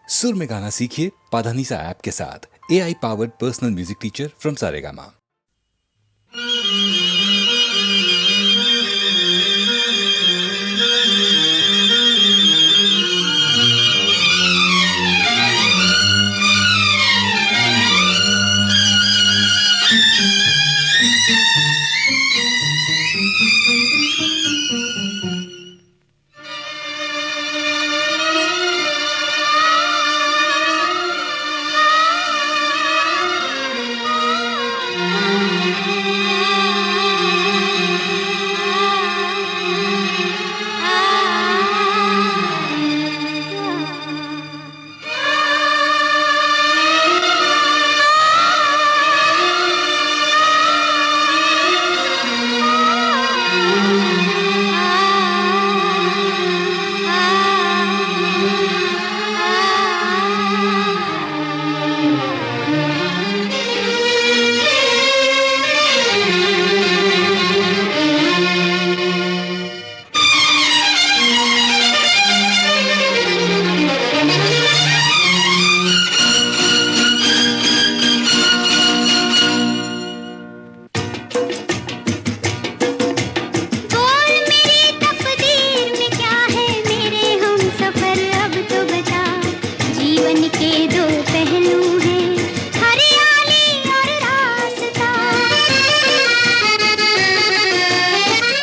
सुर में गाना सीखिए पाधानीसा ऐप के साथ। AI powered personal music teacher from Saregama.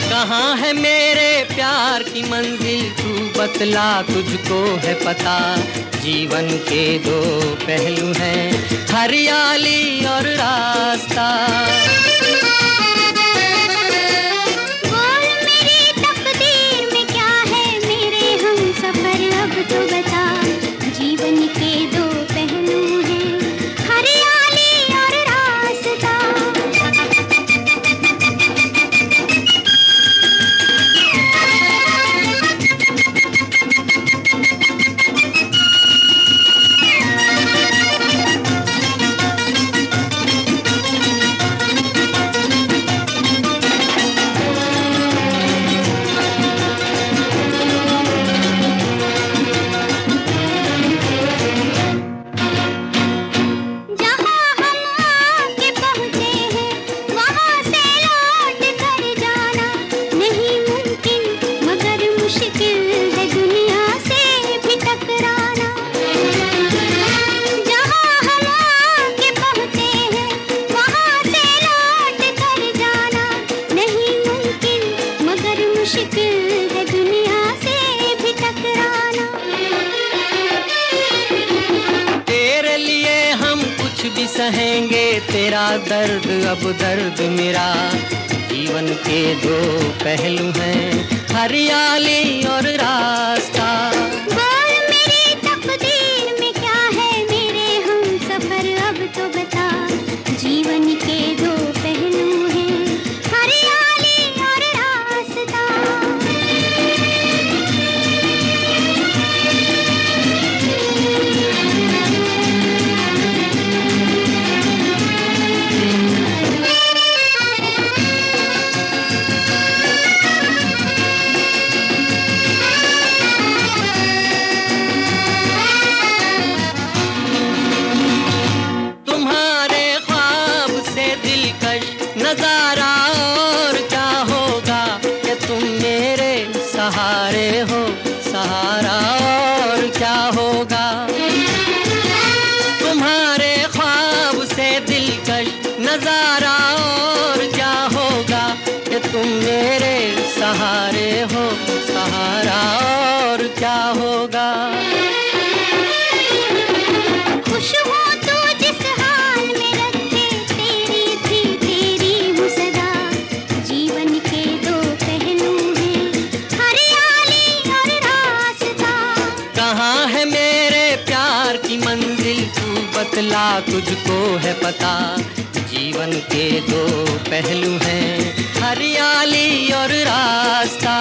कहाँ है मेरे प्यार की मंजिल तू बतला, तुझको है पता। जीवन के दो पहलू हैं, हरियाली और रास्ता। बोल मेरी तकदीर में क्या है मेरे हमसफर, अब तो बता। जीवन के दो पहलू हैं, हरियाली और रास्ता। सहेंगे तेरा दर्द अब दर्द मेरा। जीवन के दो पहलू हैं, हरियाली और रास्ता। बोल मेरी तकदीर में क्या है मेरे हमसफर, अब तो बता। जीवन के दो पहलू हैं, हरियाली और रास्ता। नजारा और क्या होगा कि तुम मेरे सहारे हो, सहारा और क्या होगा। तुम्हारे ख्वाब से दिलकश नजारा और क्या होगा कि तुम मेरे सहारे हो, सहारा और क्या होगा। खुश हो तू जिस हाल में रखे, तेरी थी तेरी हूँ सदा। जीवन के दो पहलू हैं, हरियाली और रास्ता। कहाँ है मेरे प्यार की मंजिल तू बतला, तुझको है पता। जीवन के दो पहलू हैं, हरियाली और रास्ता।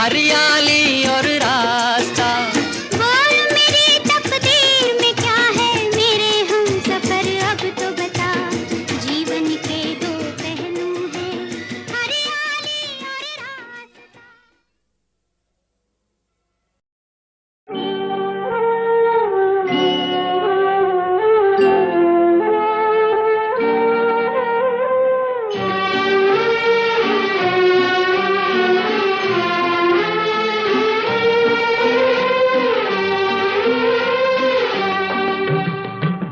हरियाली और रास्ता। बोल मेरी तकदीर में क्या है मेरे हमसफर, अब तो बता। जीवन के दो पहलू हैं, हरियाली और रास्ता।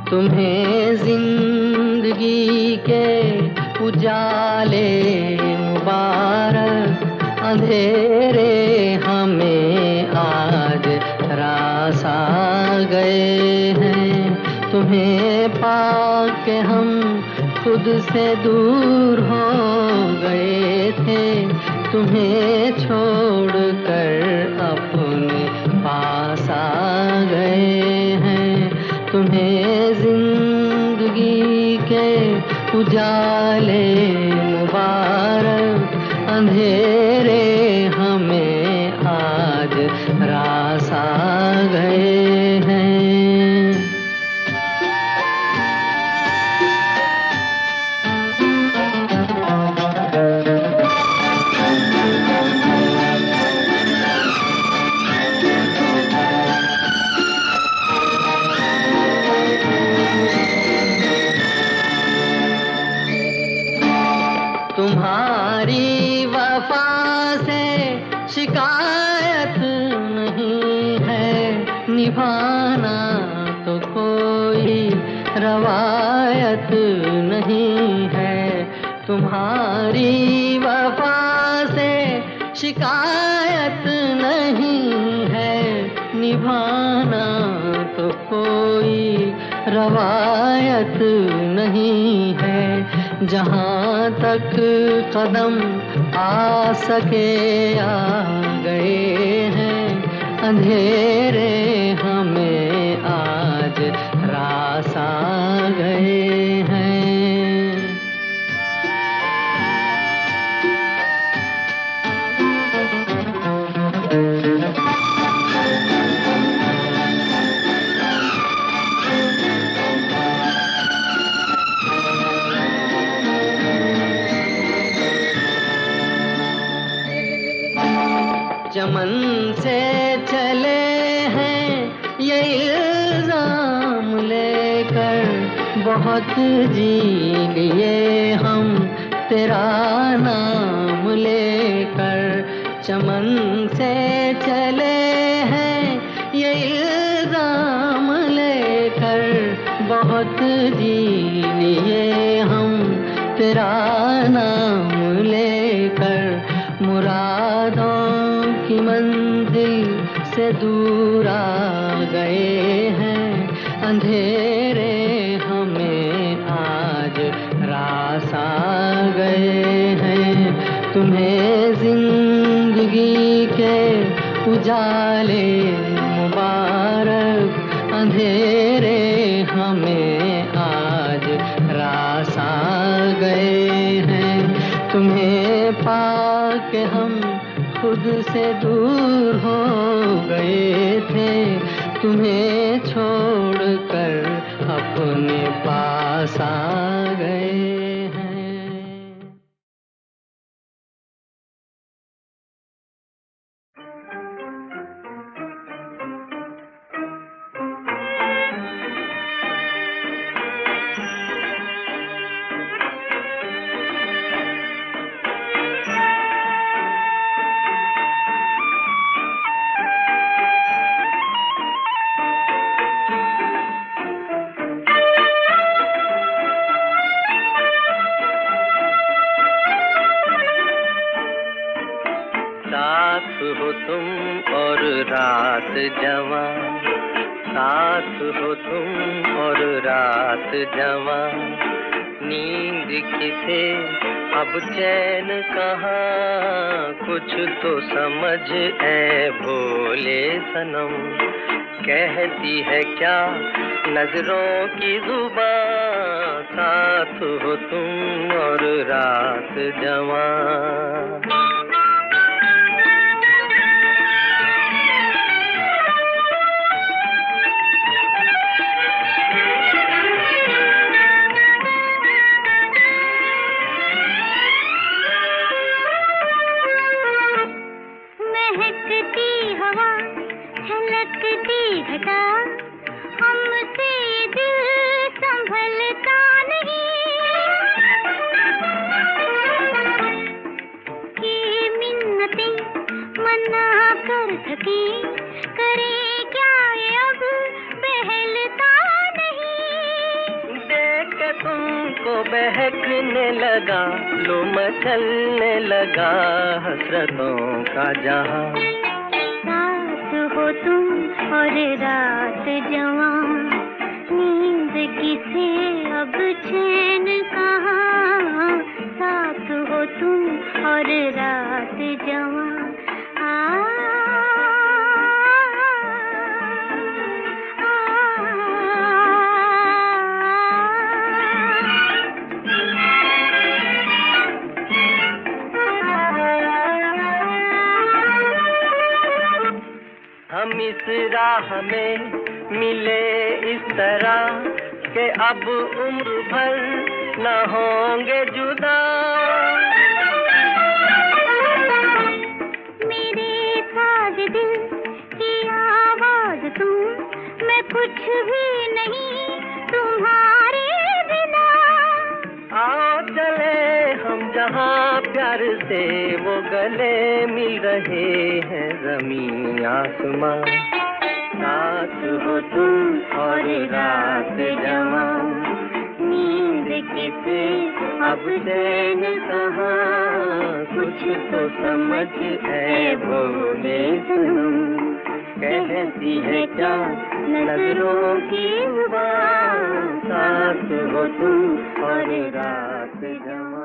तुम्हें जिंदगी के उजाले मुबारक, अंधेरे हमें आज रास आ गए हैं। तुम्हें पाके हम खुद से दूर हो गए थे, तुम्हें छोड़कर अपने पास आ गए हैं। तुम्हें जिंदगी के उजाले मुबारक, अंधेरे हमें आज रास आ गए हैं। तुम्हारी वफा से शिकायत नहीं है, निभाना तो कोई रवायत नहीं है। तुम्हारी वफा से शिकायत नहीं है, निभाना तो कोई रवायत नहीं है। जहाँ तक कदम आ सके आ गए हैं, अंधेरे हमें आज रास आ गए हैं। चमन से चले हैं ये इल्जाम लेकर, बहुत जी लिए हम तेरा नाम लेकर। चमन से चले हैं ये इल्जाम लेकर, बहुत जी लिए हम तेरा नाम लेकर। मुरादों की मंजिल से दूर आ गए हैं, अंधेरे हमें आज रास आ गए हैं। तुम्हें जिंदगी के उजाले मुबारक, अंधेरे हमें आज रास आ गए हैं। तुम्हें पाके हम खुद से दूर हो गए थे, तुम्हें छोड़कर अपने पास आ गए हैं। साथ हो तुम और रात जवां, साथ हो तुम और रात जवां। नींद किसे अब चैन कहाँ, कुछ तो समझ ऐ भोले सनम। कहती है क्या नजरों की जुबां, साथ हो तुम और रात जवां। महकती हवा छलकती घटा हमसे दिल संभलता नहीं कि मिन्नतें मना कर थकी करे क्या ये अब बहलता नहीं देख के तुमको बहकने लगा लो मचलने लगा हसरतों का जहां साथ हो तुम और रात जवां नींद किसे अब चैन कहाँ साथ हो तुम और रात जवां हम इस राह में मिले इस तरह के अब उम्र भर न होंगे जुदा मेरे साज दिल की आवाज तुम मैं कुछ भी नहीं तुम्हारे बिना आओ चले हम जहाँ प्यार से वो गले मिल रहे हैं ज़मीन आसमां साथ हो तुम और रात जवां नींद किसे अब चैन कहाँ कुछ तो समझ है भोले सनम कहती है क्या नजरों की जुबान साथ हो तुम और रात जवां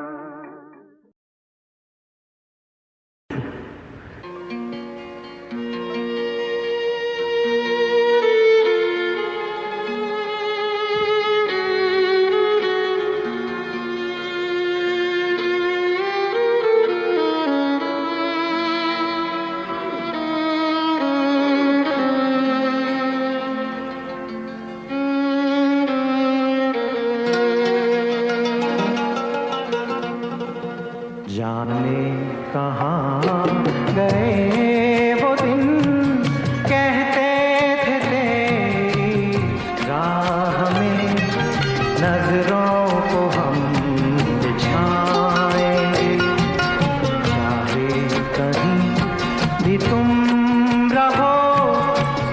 जाने कहाँ गए वो दिन कहते थे तेरी राह में नजरों को हम बिछाएंगे चाहे कहीं भी तुम रहो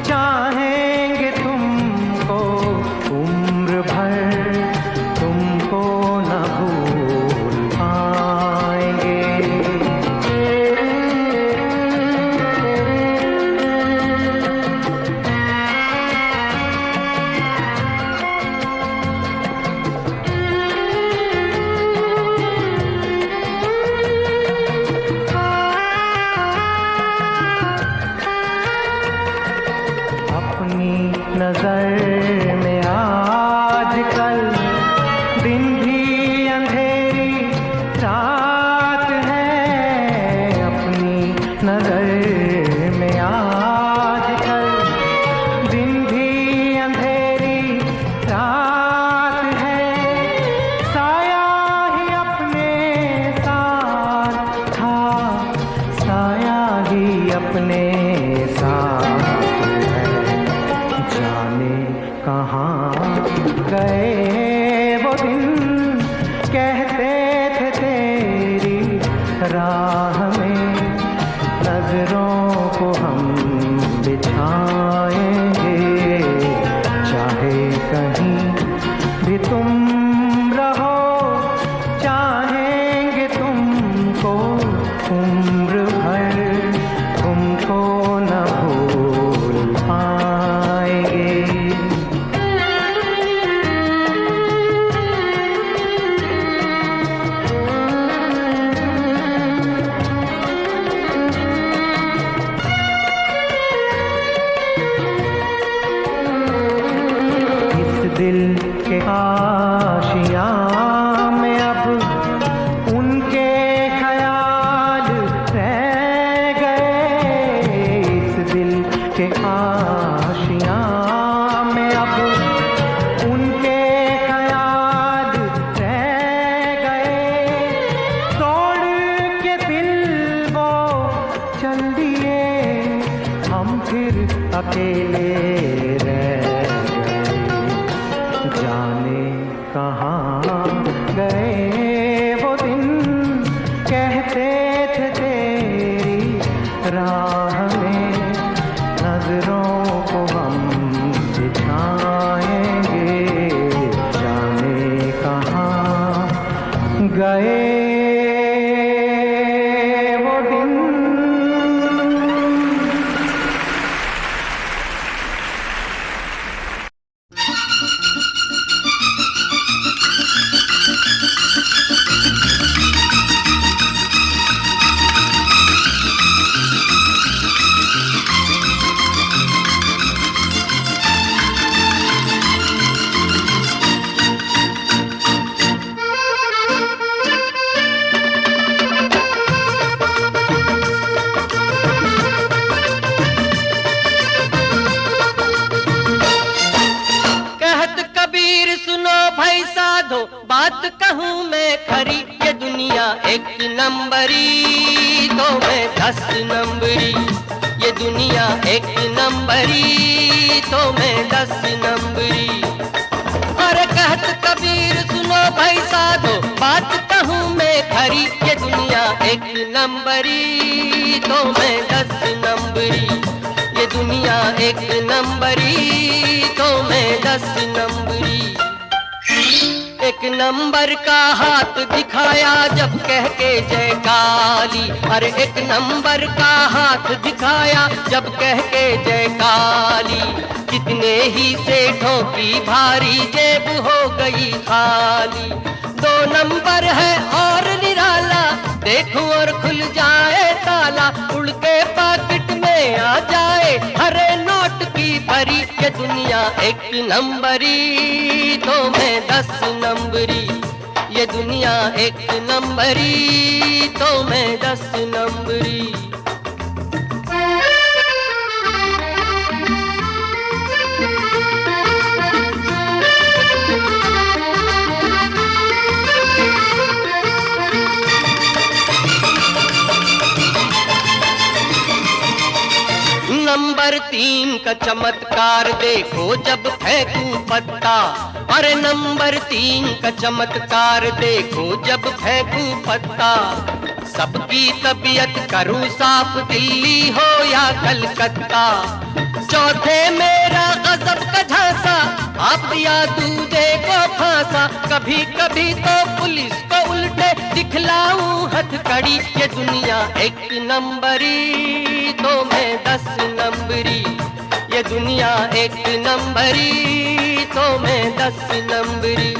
चाहेंगे तुमको उम्र भर तुमको न भूल पाएंगे अपनी नजर में आजकल दिन भी अंधेरी रात है अपनी नजर में आजकल दिन भी अंधेरी रात है साया ही अपने साथ था साया ही अपने साथ है जाने कहाँ गए वो दिन कहते थे तेरी राह में नजरों को हम बिछाएंगे चाहे कहीं भी तुम रहो चाहेंगे तुमको उम्र भर तुमको न भूल पाएंगे दिल के आशियाँ में अब उनके ख्याल रह गए इस दिल के आशियाँ में अब उनके ख्याल रह गए तोड़ के दिल वो चल दिए हम फिर अकेले रह गए। जाने कहाँ गए वो दिन, कहते थे तेरी राह में नजरों को हम बिछाएंगे। जाने कहाँ गए वो दिन। कहत कबीर सुनो भाई साधो, बात कहूँ मैं खरी, ये दुनिया एक नंबरी तो मैं 10 नंबरी। ये दुनिया एक नंबरी तो मैं 10 नंबरी। अरे कहत कबीर सुनो भाई साधो, बात कहूँ मैं खरी, ये दुनिया एक नंबरी तो मैं 10 नंबरी। ये दुनिया एक नंबरी तो मैं 10 नंबरी। एक नंबर का हाथ दिखाया जब कह के जय काली। अरे एक नंबर का हाथ दिखाया जब कह के जय काली। कितने ही सेठों की भारी जेब हो गई खाली। 2 नंबर है और निराला, देखो और खुल जाए ताला। उड़ के पॉकेट में आ जाए हरे नोट की भरी। ये दुनिया एक नंबरी तो मैं 10 नंबरी। ये दुनिया एक नंबरी तो मैं 10 नंबरी। नंबर 3 का चमत्कार देखो जब फेंकूं पत्ता। अरे नंबर 3 का चमत्कार देखो जब फेंकूं पत्ता। सबकी तबीयत करूं साफ, दिल्ली हो या कलकत्ता। चौथे मेरा गजब का झांसा, आप या दूजे को फांसा। कभी कभी तो पुलिस को उल्टे दिखलाऊं हथकड़ी। ये दुनिया एक नंबरी तो मैं 10 नंबरी। ये दुनिया एक नंबरी तो मैं 10 नंबरी।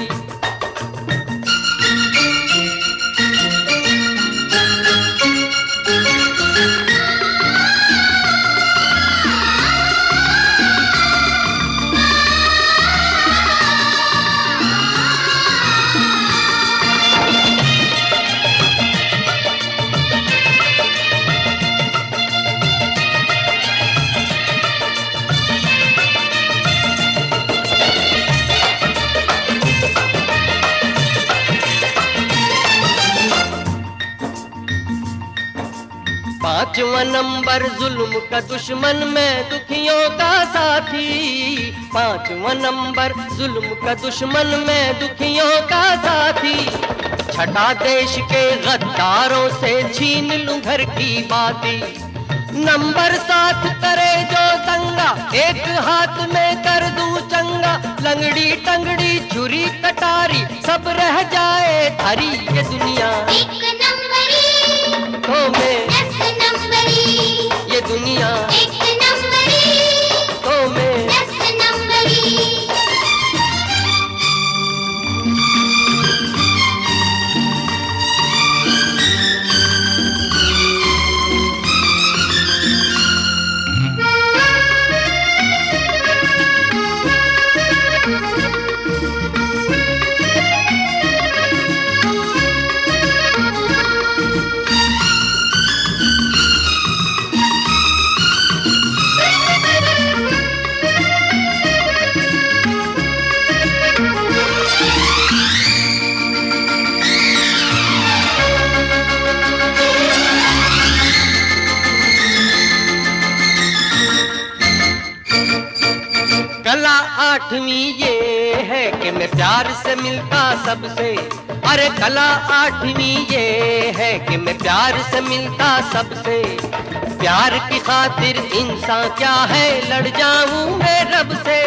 पांचवा नंबर जुल्म का दुश्मन, मैं दुखियों का साथी। पांचवा नंबर जुल्म का दुश्मन, मैं दुखियों का साथी। छठा देश के गद्दारों से छीन लूं घर की बाती। नंबर 7 करे जो दंगा, एक हाथ में कर दूं चंगा। लंगड़ी टंगड़ी छुरी कटारी सब रह जाए धरी। ये दुनिया एक नंबरी तो मैं 10 नंबरी। ये दुनिया एक नंबरी तो मैं 10 नंबरी। आठवीं ये है कि मैं प्यार से मिलता सबसे। अरे कला आठवीं ये है कि मैं प्यार से मिलता सबसे। प्यार की खातिर इंसान क्या है, लड़ जाऊं मैं रब से।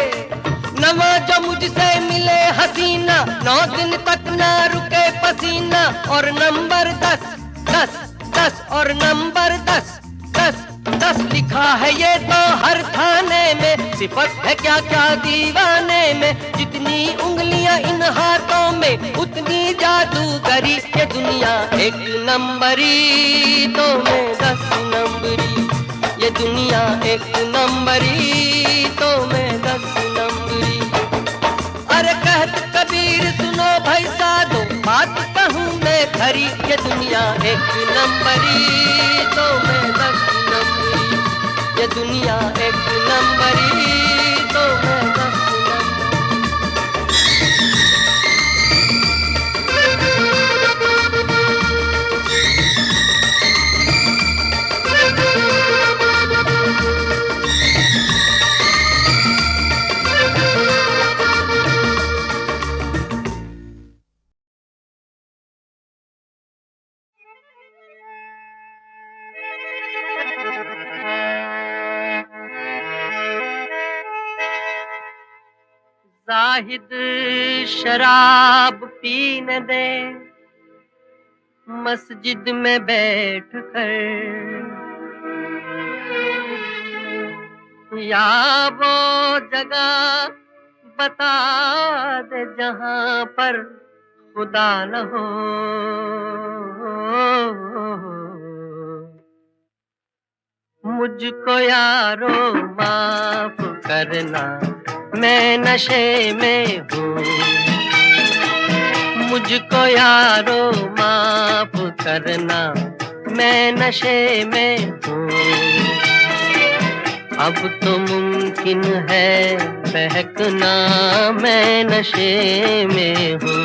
नवा जो मुझसे मिले हसीना, 9 दिन तक ना रुके पसीना। और नंबर 10 10 10 और नंबर 10 10 10 लिखा है ये तो हर थाने में। सिफत है क्या क्या दीवाने में। जितनी उंगलियां इन हाथों में उतनी जादूगरी। ये दुनिया एक नंबरी तो मैं 10 नंबरी। ये दुनिया एक नंबरी तो मैं 10 नंबरी। अरे कहत कबीर सुनो भाई साधो, बात कहूँ मैं खरी। ये दुनिया एक नंबरी तो मैं 10 नंबरी। ये दुनिया एक नंबरी तो मैं 10 जाहिद शराब पीने दे मस्जिद में बैठ कर, या वो जगह बता दे जहां पर खुदा न हो। मुझको यारो माफ करना, मैं नशे में हूँ। मुझको यारो माफ करना, मैं नशे में हूँ। अब तो मुमकिन है बहकना, मैं नशे में हूँ।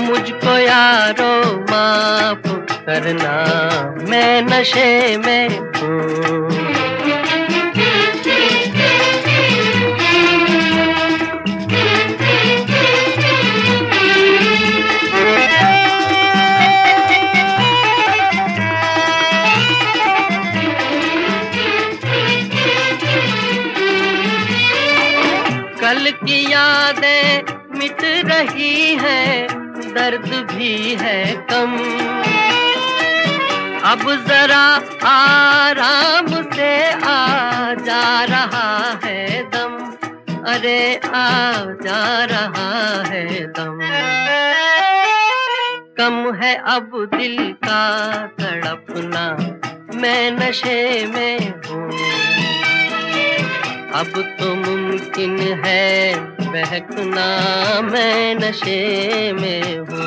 मुझको यारो माफ करना, मैं नशे में हूँ। कल की यादें मिट रही हैं, दर्द भी है कम। अब जरा आराम से आ जा रहा है दम। अरे आ जा रहा है दम। कम है अब दिल का तड़पना, मैं नशे में हूँ। अब तो मुमकिन है बहकना, मैं नशे में हूँ।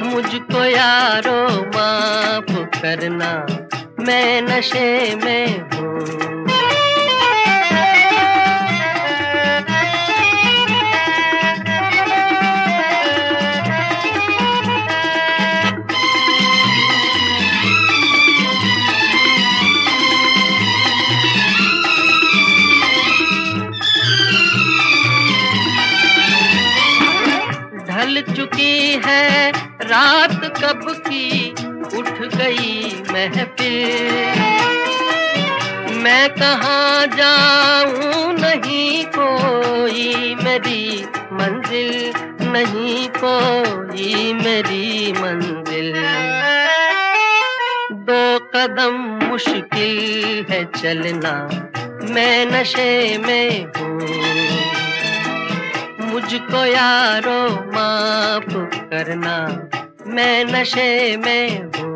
मुझको यारो माफ करना, मैं नशे में हूँ। ढल चुकी है रात कब की, उठ गई महफिल। मैं कहाँ जाऊं, नहीं कोई मेरी मंजिल, नहीं कोई मेरी मंजिल। 2 कदम मुश्किल है चलना, मैं नशे में हूँ। मुझको यारो माफ करना, मैं नशे में हूँ।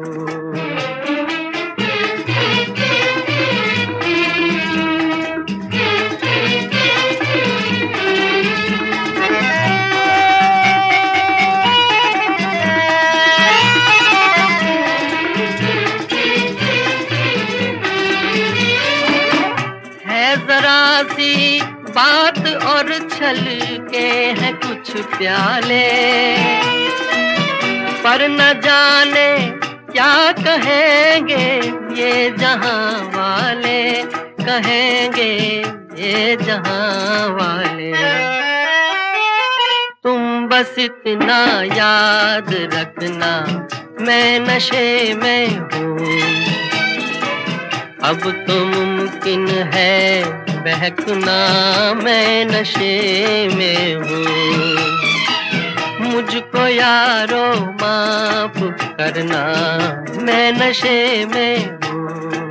है जरा सी बात और छल के हैं कुछ प्याले, पर न जाने क्या कहेंगे ये जहां वाले। कहेंगे ये जहां वाले। तुम बस इतना याद रखना, मैं नशे में हूँ। अब तो मुमकिन है बहकना, मैं नशे में हूँ। मुझको यारो माफ करना, मैं नशे में हूँ।